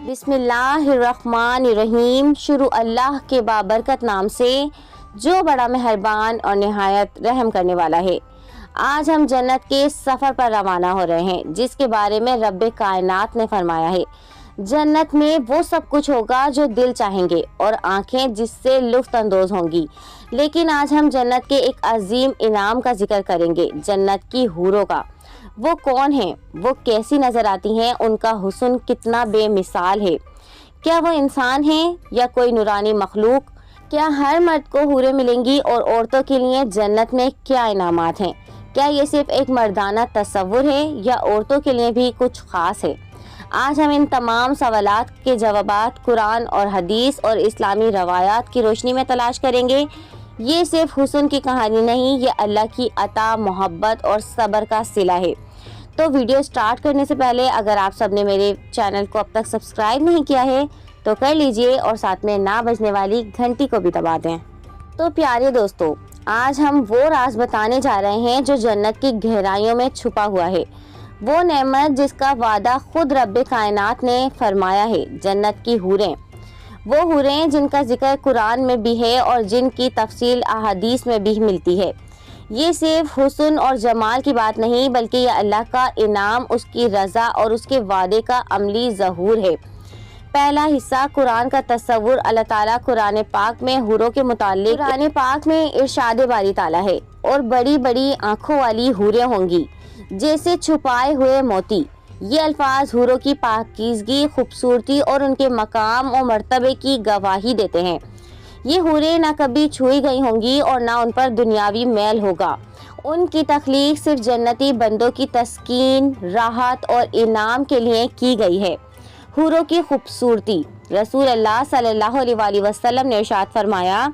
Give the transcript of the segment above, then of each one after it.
बिस्मिल्लाहिर्रहमानिर्रहीम। शुरू अल्लाह के बाबरकत नाम से जो बड़ा मेहरबान और निहायत रहम करने वाला है। आज हम जन्नत के सफ़र पर रवाना हो रहे हैं जिसके बारे में रब्बे कायनात ने फरमाया है। जन्नत में वो सब कुछ होगा जो दिल चाहेंगे और आंखें जिससे लुत्फ़ अंदोज़ होंगी। लेकिन आज हम जन्नत के एक अजीम इनाम का जिक्र करेंगे, जन्नत की हूरों का। वो कौन हैं, वो कैसी नज़र आती हैं, उनका हुस्न कितना बेमिसाल है। क्या वो इंसान हैं या कोई नूरानी मखलूक? क्या हर मर्द को हूरें मिलेंगी और औरतों के लिए जन्नत में क्या इनामात हैं? क्या ये सिर्फ एक मर्दाना तस्वुर है या औरतों के लिए भी कुछ ख़ास है? आज हम इन तमाम सवालात के जवाबात कुरान और हदीस और इस्लामी रवायात की रोशनी में तलाश करेंगे। ये सिर्फ हुस्न की कहानी नहीं, ये अल्लाह की अता, मोहब्बत और सब्र का सिला है। तो वीडियो स्टार्ट करने से पहले अगर आप सबने मेरे चैनल को अब तक सब्सक्राइब नहीं किया है तो कर लीजिए और साथ में ना बजने वाली घंटी को भी दबा दें। तो प्यारे दोस्तों, आज हम वो राज बताने जा रहे हैं जो जन्नत की गहराइयों में छुपा हुआ है। वो नेमत जिसका वादा खुद रब्बे कायनात ने फरमाया है, जन्नत की हूरें। वो हूरें जिनका जिक्र कुरान में भी है और जिनकी तफसील अहादीस में भी मिलती है। ये सिर्फ हुस्न और जमाल की बात नहीं बल्कि ये अल्लाह का इनाम, उसकी रज़ा और उसके वादे का अमली ज़हूर है। पहला हिस्सा कुरान का तस्वुर। अल्लाह ताला कुरान पाक में हूरों के मुताल्लिक कुरान पाक में इरशाद बारी ताला है, और बड़ी बड़ी आँखों वाली हूरें होंगी जैसे छुपाए हुए मोती। ये अल्फाज हूरों की पाकीज़गी, खूबसूरती और उनके मकाम और मर्तबे की गवाही देते हैं। ये हूरें ना कभी छुई गई होंगी और ना उन पर दुनियावी मैल होगा। उनकी तख्लीक सिर्फ जन्नती बंदों की तस्कीन, राहत और इनाम के लिए की गई है। हूरों की खूबसूरती। रसूल अल्लाह सल्लल्लाहु अलैहि वसल्लम ने इरशाद फरमाया,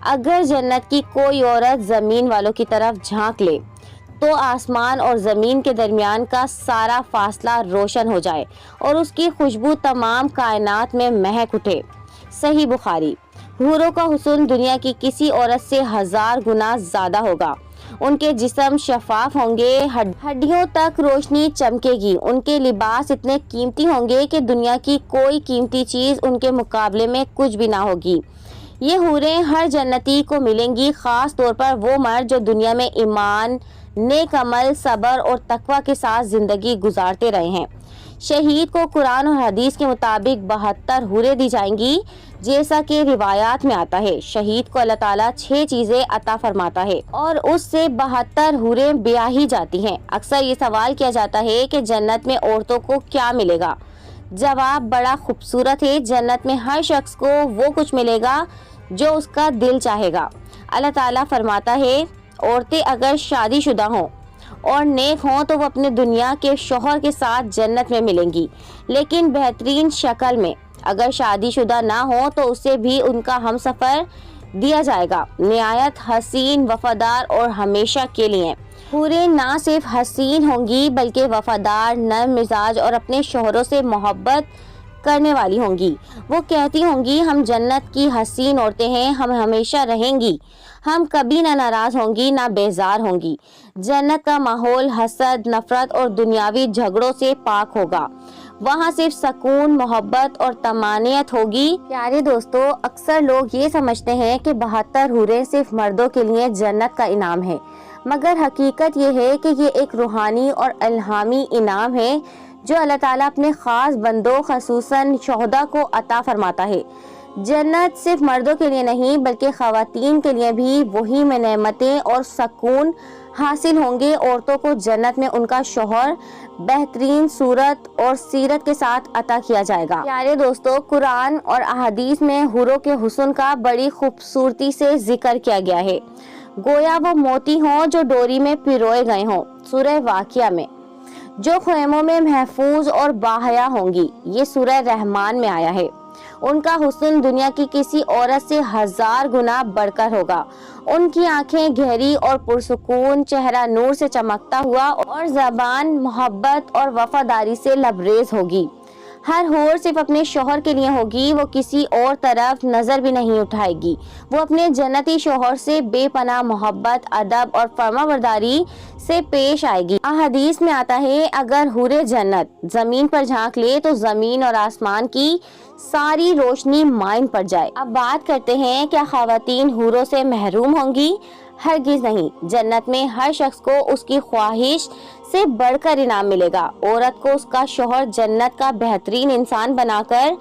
अगर जन्नत की कोई औरत ज़मीन वालों की तरफ झांक ले तो आसमान और ज़मीन के दरमियान का सारा फासला रोशन हो जाए और उसकी खुशबू तमाम कायनात में महक उठे। सही बुखारी। हूरों का हुस्न दुनिया की किसी औरत से 1000 गुना ज़्यादा होगा। उनके जिस्म शफाफ होंगे, हड्डियों तक रोशनी चमकेगी। उनके लिबास इतने कीमती होंगे कि दुनिया की कोई कीमती चीज़ उनके मुकाबले में कुछ भी ना होगी। ये हूरें हर जन्नती को मिलेंगी, ख़ास तौर पर वो मर्द जो दुनिया में ईमान, नेक अमल, सब्र और तकवा के साथ ज़िंदगी गुजारते रहे हैं। शहीद को कुरान और हदीस के मुताबिक 72 हूरें दी जाएंगी। जैसा कि रिवायात में आता है, शहीद को अल्लाह ताला 6 चीज़ें अता फरमाता है और उससे 72 हूरें ब्याही जाती हैं। अक्सर ये सवाल किया जाता है कि जन्नत में औरतों को क्या मिलेगा। जवाब बड़ा खूबसूरत है। जन्नत में हर शख्स को वो कुछ मिलेगा जो उसका दिल चाहेगा। अल्लाह ताला फरमाता है, औरतें अगर शादीशुदा हों और नेक हों तो वो अपने दुनिया के शौहर के साथ जन्नत में मिलेंगी, लेकिन बेहतरीन शक्ल में। अगर शादीशुदा ना हो तो उसे भी उनका हमसफ़र दिया जाएगा, निहायत हसीन, वफादार और हमेशा के लिए। हूरें ना सिर्फ हसीन होंगी बल्कि वफादार, नर्म मिजाज और अपने शौहरों से मोहब्बत करने वाली होंगी। वो कहती होंगी, हम जन्नत की हसीन औरतें हैं, हम हमेशा रहेंगी, हम कभी ना नाराज़ होंगी ना बेजार होंगी। जन्नत का माहौल हसद, नफरत और दुनियावी झगड़ों से पाक होगा। वहाँ सिर्फ सुकून, मोहब्बत और तमानियत होगी। प्यारे दोस्तों, अक्सर लोग ये समझते हैं कि 72 हूरें सिर्फ मर्दों के लिए जन्नत का इनाम है, मगर हकीकत ये है कि ये एक रूहानी और इल्हामी इनाम है जो अल्लाह ताला अपने ख़ास बंदों, ख़ुसूसन शुहदा को अता फरमाता है। जन्नत सिर्फ मर्दों के लिए नहीं बल्कि ख़वातीन के लिए भी वही में नेमतें और सुकून हासिल होंगे। औरतों को जन्नत में उनका शौहर बेहतरीन सूरत और सीरत के साथ अता किया जाएगा। प्यारे दोस्तों, कुरान और अहादीस में हूरों के हुस्न का बड़ी खूबसूरती से जिक्र किया गया है, गोया वो मोती हों जो डोरी में पिरोए गए हों। सूरह वाक़िया में। जो ख़ैमों में महफूज और बाहया होंगी, ये सूरह रहमान में आया है। उनका हुस्न दुनिया की किसी औरत से 1000 गुना बढ़कर होगा। उनकी आंखें गहरी और पुरसुकून, चेहरा नूर से चमकता हुआ और ज़बान मोहब्बत और वफादारी से लबरेज होगी। ہر حور صرف اپنے شوہر کے لیے ہوگی، وہ کسی اور طرف نظر بھی نہیں اٹھائے گی۔ وہ اپنے جنتی شوہر سے بے پناہ محبت، ادب اور فرمانبرداری سے پیش آئے گی۔ احادیث میں آتا ہے اگر حور جنت زمین پر جھانک لے تو زمین اور آسمان کی ساری روشنی مائن پڑ جائے۔ اب بات کرتے ہیں کیا خواتین حوروں سے محروم ہوں گی؟ ہرگز نہیں۔ جنت میں ہر شخص کو اس کی خواہش سے بڑھ کر انعام ملے گا۔ عورت کو اس کا شوہر جنت کا بہترین انسان بنا کر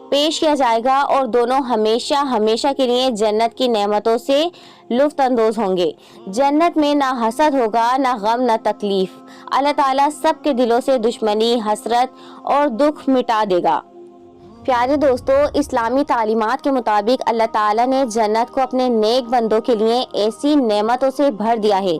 پیش کیا جائے گا اور دونوں ہمیشہ ہمیشہ کے لیے جنت کی نعمتوں سے لطف اندوز ہوں گے۔ جنت میں نہ حسد ہوگا، نہ غم، نہ تکلیف۔ اللہ تعالیٰ سب کے دلوں سے دشمنی، حسرت اور دکھ مٹا دے گا۔ پیارے دوستو، اسلامی تعلیمات کے مطابق اللہ تعالیٰ نے جنت کو اپنے نیک بندوں کے لیے ایسی نعمتوں سے بھر دیا ہے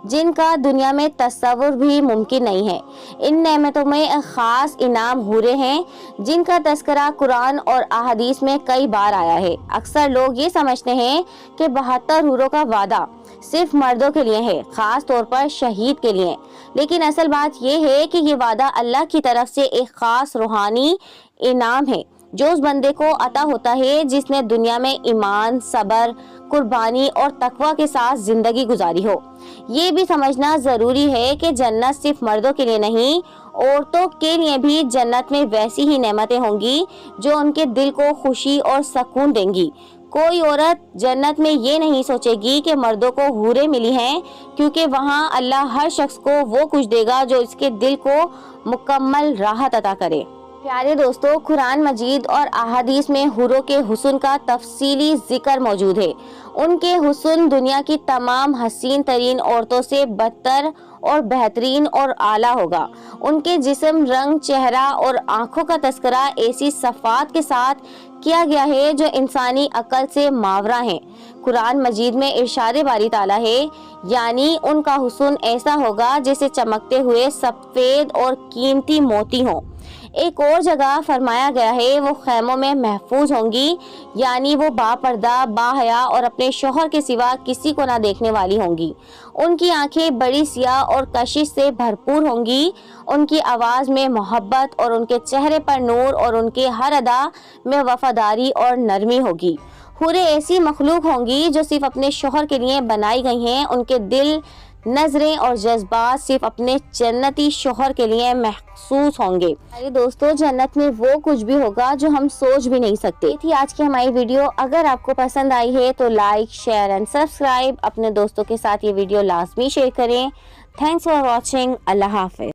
جن کا دنیا میں تصور بھی ممکن نہیں ہے۔ ان نعمتوں میں ایک خاص انعام حوریں ہیں جن کا تذکرہ قرآن اور احادیث میں کئی بار آیا ہے۔ اکثر لوگ یہ سمجھتے ہیں کہ 72 حوروں کا وعدہ صرف مردوں کے لیے ہے، خاص طور پر شہید کے لیے، لیکن اصل بات یہ ہے کہ یہ وعدہ اللہ کی طرف سے ایک خاص روحانی انعام ہے جو اس بندے کو عطا ہوتا ہے جس نے دنیا میں ایمان، صبر، قربانی اور تقوی کے ساتھ زندگی گزاری ہو۔ یہ بھی سمجھنا ضروری ہے کہ جنت صرف مردوں کے لیے نہیں، عورتوں کے لیے بھی جنت میں ویسی ہی نعمتیں ہوں گی جو ان کے دل کو خوشی اور سکون دیں گی۔ کوئی عورت جنت میں یہ نہیں سوچے گی کہ مردوں کو حوریں ملی ہیں، کیونکہ وہاں اللہ ہر شخص کو وہ کچھ دے گا جو اس کے دل کو مکمل راحت عطا کرے۔ پیارے دوستو، قرآن مجید اور احادیث میں حوروں کے حسن کا تفصیلی ذکر موجود ہے۔ ان کے حسن دنیا کی تمام حسین ترین عورتوں سے بدتر اور بہترین اور اعلیٰ ہوگا۔ ان کے جسم، رنگ، چہرہ اور آنکھوں کا تذکرہ ایسی صفات کے ساتھ کیا گیا ہے جو انسانی عقل سے ماورا ہیں۔ قرآن مجید میں ارشاد باری تعالیٰ ہے، یعنی ان کا حسن ایسا ہوگا جیسے چمکتے ہوئے سفید اور قیمتی موتی ہوں۔ ایک اور جگہ فرمایا گیا ہے وہ خیموں میں محفوظ ہوں گی، یعنی وہ با پردہ، با حیا اور اپنے شوہر کے سوا کسی کو نہ دیکھنے والی ہوں گی۔ ان کی آنکھیں بڑی سیاہ اور کشش سے بھرپور ہوں گی، ان کی آواز میں محبت اور ان کے چہرے پر نور اور ان کے ہر ادا میں وفاداری اور نرمی ہوگی۔ حوریں ایسی مخلوق ہوں گی جو صرف اپنے شوہر کے لیے بنائی گئی ہیں۔ ان کے دل، نظریں اور جذبات صرف اپنے جنتی شوہر کے لیے محسوس ہوں گے۔ میرے دوستو، جنت میں وہ کچھ بھی ہوگا جو ہم سوچ بھی نہیں سکتے۔ یہ تھی آج کی ہماری ویڈیو۔ اگر آپ کو پسند آئی ہے تو لائک، شیئر اینڈ سبسکرائب۔ اپنے دوستوں کے ساتھ یہ ویڈیو لازمی شیئر کریں۔ Thanks for watching. اللہ حافظ۔